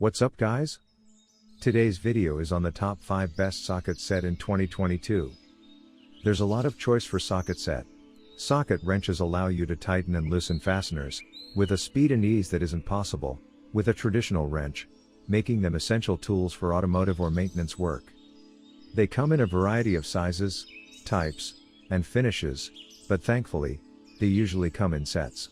What's up guys? Today's video is on the top 5 best socket set in 2022. There's a lot of choice for socket set. Socket wrenches allow you to tighten and loosen fasteners, with a speed and ease that isn't possible with a traditional wrench, making them essential tools for automotive or maintenance work. They come in a variety of sizes, types, and finishes, but thankfully, they usually come in sets.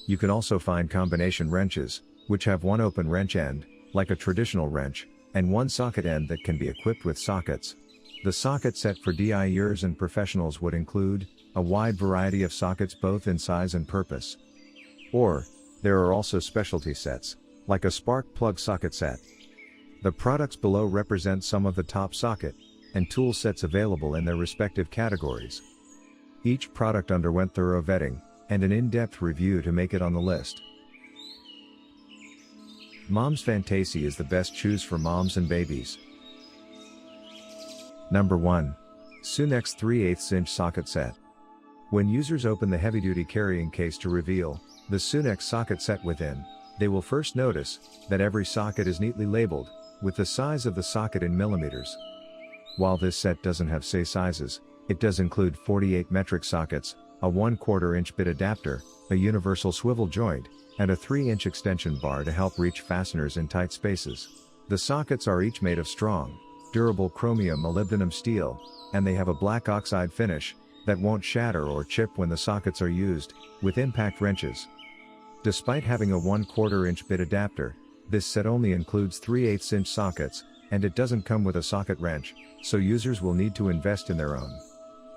You can also find combination wrenches, which have one open wrench end, like a traditional wrench, and one socket end that can be equipped with sockets. The socket set for DIYers and professionals would include a wide variety of sockets both in size and purpose. Or, there are also specialty sets, like a spark plug socket set. The products below represent some of the top socket and tool sets available in their respective categories. Each product underwent thorough vetting and an in-depth review to make it on the list. Mom's Fantacy is the best choose for moms and babies. Number 1. Sunex 3/8 inch socket set. When users open the heavy-duty carrying case to reveal the Sunex socket set within, they will first notice that every socket is neatly labeled with the size of the socket in millimeters. While this set doesn't have say sizes, it does include 48 metric sockets, a 1/4 inch bit adapter, a universal swivel joint, and a 3-inch extension bar to help reach fasteners in tight spaces. The sockets are each made of strong, durable chromium molybdenum steel, and they have a black oxide finish that won't shatter or chip when the sockets are used with impact wrenches. Despite having a 1/4 inch bit adapter, this set only includes 3/8 inch sockets, and it doesn't come with a socket wrench, so users will need to invest in their own.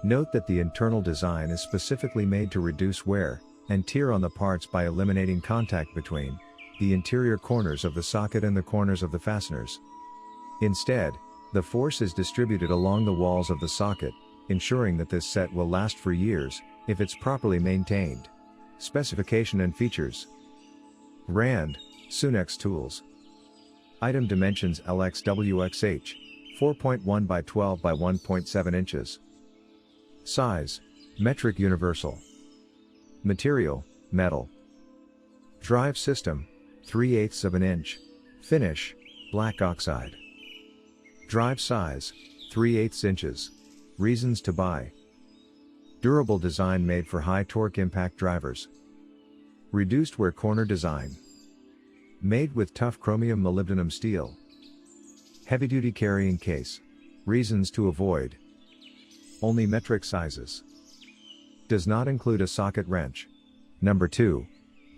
Note that the internal design is specifically made to reduce wear and tear on the parts by eliminating contact between the interior corners of the socket and the corners of the fasteners. Instead, the force is distributed along the walls of the socket, ensuring that this set will last for years if it's properly maintained. Specification and features. Brand: Sunex Tools. Item dimensions: LXWXH, 4.1 by 12 by 1.7 inches. Size: metric universal. Material: metal. Drive system: 3/8 inch. Finish: black oxide. Drive size: 3/8 inches. Reasons to buy: durable design made for high torque impact drivers. Reduced wear corner design. Made with tough chromium molybdenum steel. Heavy duty carrying case. Reasons to avoid: only metric sizes. Does not include a socket wrench. Number 2.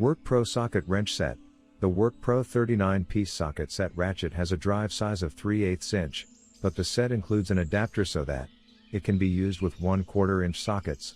Workpro socket wrench set. The Workpro 39-piece socket set ratchet has a drive size of 3/8 inch, but the set includes an adapter so that it can be used with 1/4 inch sockets.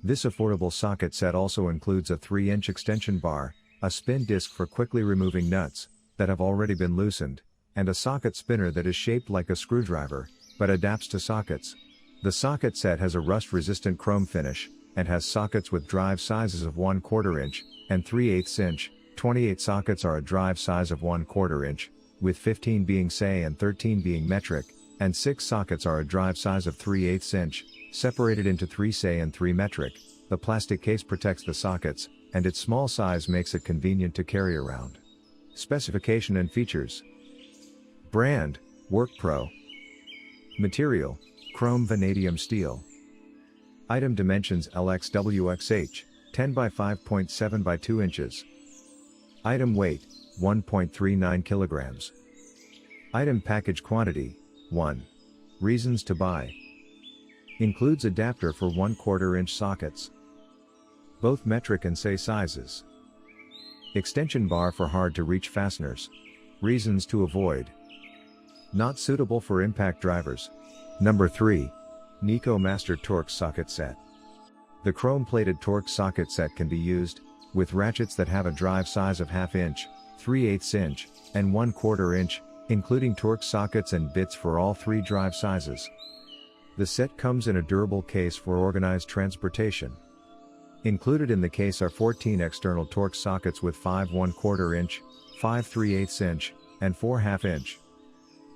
This affordable socket set also includes a 3-inch extension bar, a spin disc for quickly removing nuts that have already been loosened, and a socket spinner that is shaped like a screwdriver, but adapts to sockets. The socket set has a rust-resistant chrome finish, and has sockets with drive sizes of 1/4 inch, and 3/8 inch. 28 sockets are a drive size of 1/4 inch, with 15 being say and 13 being metric, and 6 sockets are a drive size of 3/8 inch, separated into 3 say and 3 metric. The plastic case protects the sockets, and its small size makes it convenient to carry around. Specification and features. Brand: Workpro. Material: chrome vanadium steel. Item dimensions: LXWXH, 10 by 5.7 by 2 inches. Item weight: 1.39 kilograms. Item package quantity: 1. Reasons to buy. Includes adapter for 1/4 inch sockets. Both metric and say sizes. Extension bar for hard to reach fasteners. Reasons to avoid. Not suitable for impact drivers. Number 3. Nico Torx socket set. The chrome-plated Torx socket set can be used with ratchets that have a drive size of 1/2 inch, 3/8 inch, and 1/4 inch, including Torx sockets and bits for all 3 drive sizes. The set comes in a durable case for organized transportation. Included in the case are 14 external Torx sockets with 5 1/4 inch, 5 3/8 inch, and 4 1/2 inch.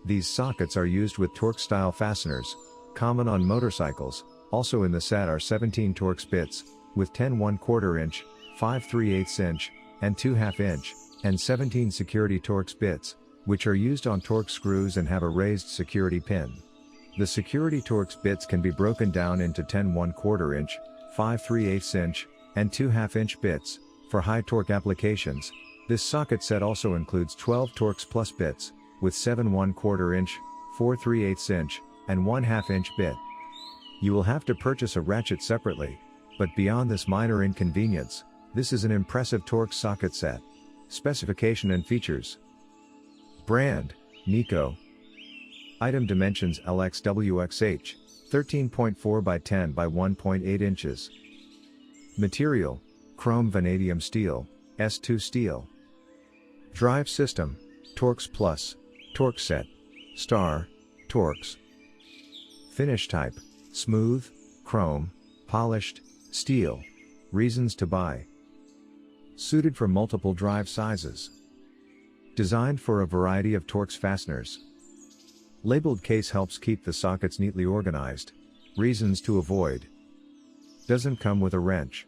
These sockets are used with Torx-style fasteners, common on motorcycles. Also in the set are 17 Torx bits, with 10 1/4 inch, 5 3/8 inch, and 2 1/2 inch, and 17 security Torx bits, which are used on Torx screws and have a raised security pin. The security Torx bits can be broken down into 10 1/4 inch, 5 3/8 inch, and 2 1/2 inch bits. For high torque applications, this socket set also includes 12 Torx Plus bits, with 7 1/4 inch, 4 3/8 inch, and 1 1/2 inch bit. You will have to purchase a ratchet separately, but beyond this minor inconvenience, this is an impressive Torx socket set. Specification and features. Brand, Nico. Item dimensions LXWXH, 13.4 by 10 by 1.8 inches. Material, chrome vanadium steel, S2 steel. Drive system, Torx Plus, Torx set, Star, Torx. Finish type, smooth, chrome, polished, steel. Reasons to buy. Suited for multiple drive sizes. Designed for a variety of Torx fasteners. Labeled case helps keep the sockets neatly organized. Reasons to avoid. Doesn't come with a wrench.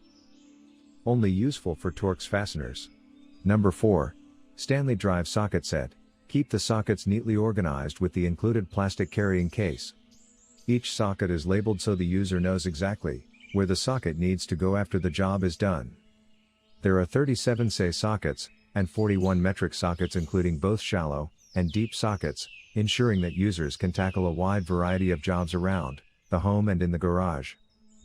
Only useful for Torx fasteners. Number 4. Stanley drive socket set. Keep the sockets neatly organized with the included plastic carrying case. Each socket is labeled so the user knows exactly where the socket needs to go after the job is done. There are 37 SAE sockets, and 41 metric sockets including both shallow and deep sockets, ensuring that users can tackle a wide variety of jobs around the home and in the garage.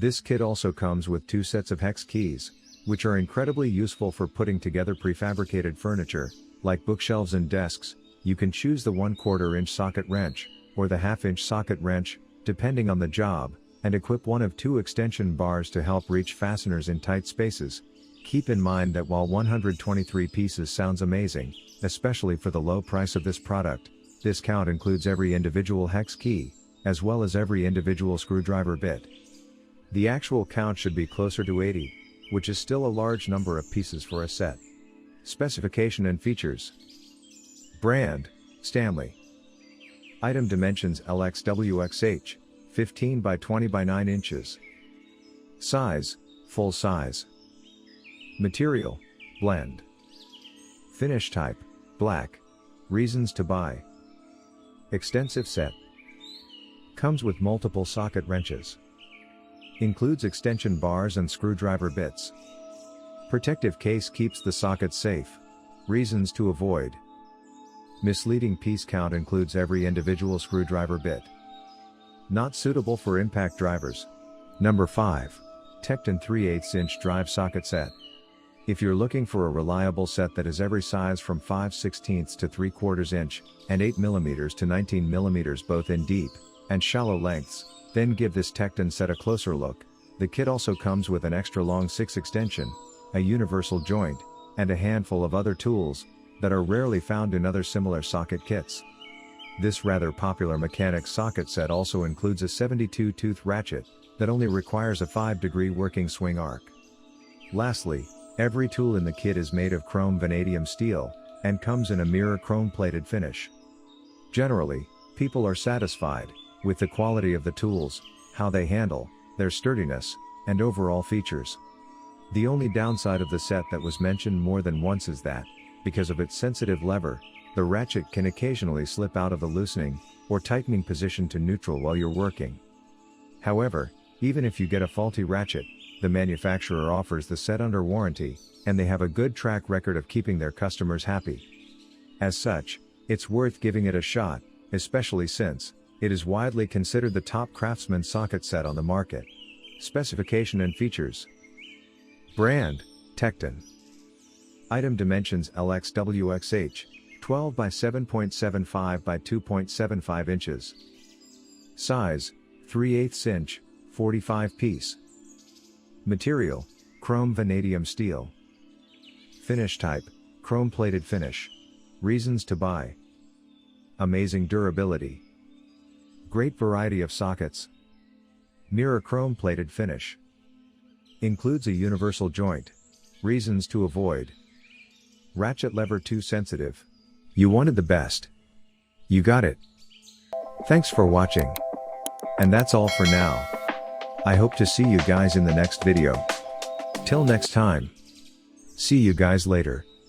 This kit also comes with 2 sets of hex keys, which are incredibly useful for putting together prefabricated furniture, like bookshelves and desks. You can choose the 1/4 inch socket wrench, or the 1/2 inch socket wrench, depending on the job, and equip one of 2 extension bars to help reach fasteners in tight spaces. Keep in mind that while 123 pieces sounds amazing, especially for the low price of this product, this count includes every individual hex key, as well as every individual screwdriver bit. The actual count should be closer to 80, which is still a large number of pieces for a set. Specification and features. Brand, Stanley. Item dimensions LXWXH, 15 by 20 by 9 inches. Size, full size. Material, blend. Finish type, black. Reasons to buy. Extensive set. Comes with multiple socket wrenches. Includes extension bars and screwdriver bits. Protective case keeps the socket safe. Reasons to avoid. Misleading piece count includes every individual screwdriver bit. Not suitable for impact drivers. Number 5. Tecton 3/8 inch drive socket set. If you're looking for a reliable set that is every size from 5/16 to 3/4 inch, and 8 mm to 19 mm both in deep and shallow lengths, then give this Tecton set a closer look. The kit also comes with an extra long 6 extension, a universal joint, and a handful of other tools that are rarely found in other similar socket kits. This rather popular mechanic socket set also includes a 72-tooth ratchet that only requires a 5-degree working swing arc. Lastly, every tool in the kit is made of chrome vanadium steel, and comes in a mirror chrome-plated finish. Generally, people are satisfied with the quality of the tools, how they handle, their sturdiness, and overall features. The only downside of the set that was mentioned more than once is that, because of its sensitive lever, the ratchet can occasionally slip out of the loosening or tightening position to neutral while you're working. However, even if you get a faulty ratchet, the manufacturer offers the set under warranty, and they have a good track record of keeping their customers happy. As such, it's worth giving it a shot, especially since it is widely considered the top craftsman socket set on the market. Specification and features. Brand, Tecton. Item dimensions LXWXH, 12 by 7.75 by 2.75 inches. Size, 3/8 inch, 45 piece. Material, chrome vanadium steel. Finish type, chrome plated finish. Reasons to buy. Amazing durability. Great variety of sockets. Mirror chrome plated finish. Includes a universal joint. Reasons to avoid. Ratchet lever too sensitive. You wanted the best. You got it. Thanks for watching. And that's all for now. I hope to see you guys in the next video. Till next time. See you guys later.